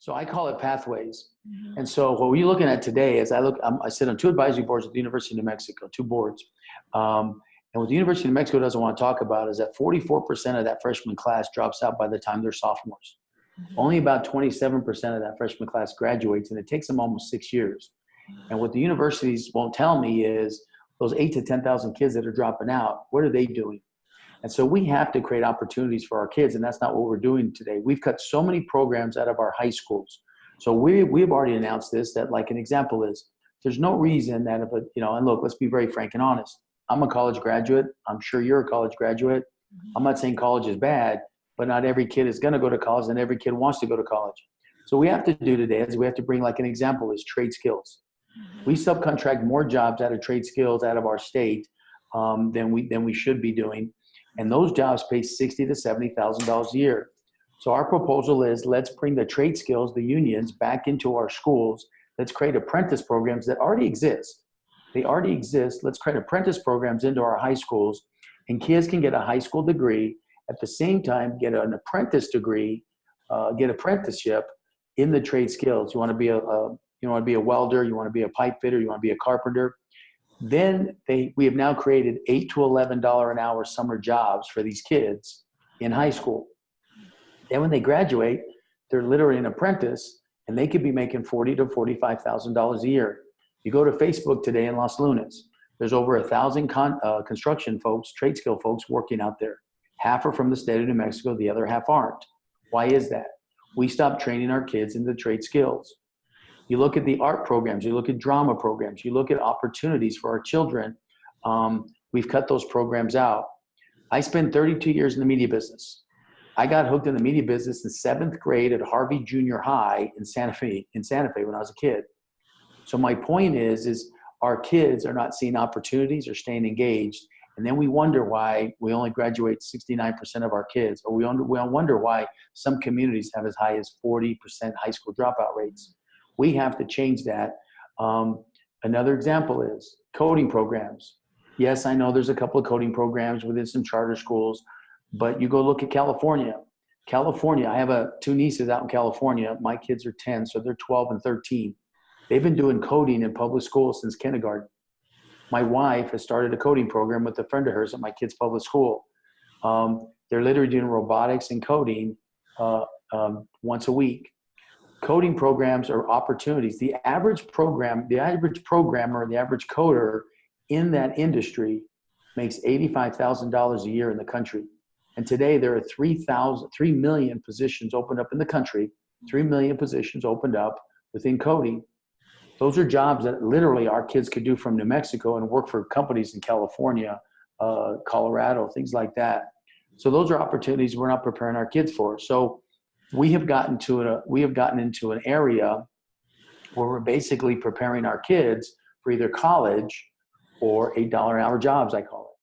So I call it pathways. And so what we're looking at today is I sit on 2 advisory boards at the University of New Mexico, 2 boards. And what the University of New Mexico doesn't want to talk about is that 44% of that freshman class drops out by the time they're sophomores. Only about 27% of that freshman class graduates, and it takes them almost 6 years. And what the universities won't tell me is those 8,000 to 10,000 kids that are dropping out, what are they doing? And so we have to create opportunities for our kids, and that's not what we're doing today. We've cut so many programs out of our high schools. So we've already announced this, that like an example is, there's no reason that and look, let's be very frank and honest. I'm a college graduate. I'm sure you're a college graduate. I'm not saying college is bad, but not every kid is going to go to college, and every kid wants to go to college. So we have to do today is we have to bring, like an example is trade skills. We subcontract more jobs out of trade skills out of our state than we should be doing. And those jobs pay $60,000 to $70,000 a year. So our proposal is, let's bring the trade skills, the unions, back into our schools. Let's create apprentice programs that already exist. They already exist. Let's create apprentice programs into our high schools, and kids can get a high school degree, at the same time get an apprentice degree, get apprenticeship in the trade skills. You want to be a welder, you want to be a pipe fitter, you want to be a carpenter. Then we have now created $8 to $11 an hour summer jobs for these kids in high school. Then when they graduate, they're literally an apprentice, and they could be making $40,000 to $45,000 a year. You go to Facebook today in Los Lunas, there's over 1,000 construction folks, trade skill folks working out there. Half are from the state of New Mexico, the other half aren't. Why is that? We stopped training our kids in the trade skills. You look at the art programs, you look at drama programs, you look at opportunities for our children. We've cut those programs out. I spent 32 years in the media business. I got hooked in the media business in 7th grade at Harvey Junior High in Santa Fe when I was a kid. So my point is our kids are not seeing opportunities or staying engaged. And then we wonder why we only graduate 69% of our kids, or we wonder why some communities have as high as 40% high school dropout rates. We have to change that. Another example is coding programs. Yes, I know there's a couple of coding programs within some charter schools, but you go look at California. I have 2 nieces out in California. My kids are 10, so they're 12 and 13. They've been doing coding in public school since kindergarten. My wife has started a coding program with a friend of hers at my kid's public school. They're literally doing robotics and coding once a week. Coding programs are opportunities. The average programmer, the average coder in that industry makes $85,000 a year in the country. And today there are 3 million positions opened up in the country, 3 million positions opened up within coding. Those are jobs that literally our kids could do from New Mexico and work for companies in California, Colorado, things like that. So those are opportunities we're not preparing our kids for. So we have gotten into an area where we're basically preparing our kids for either college or $8 an hour jobs, I call it.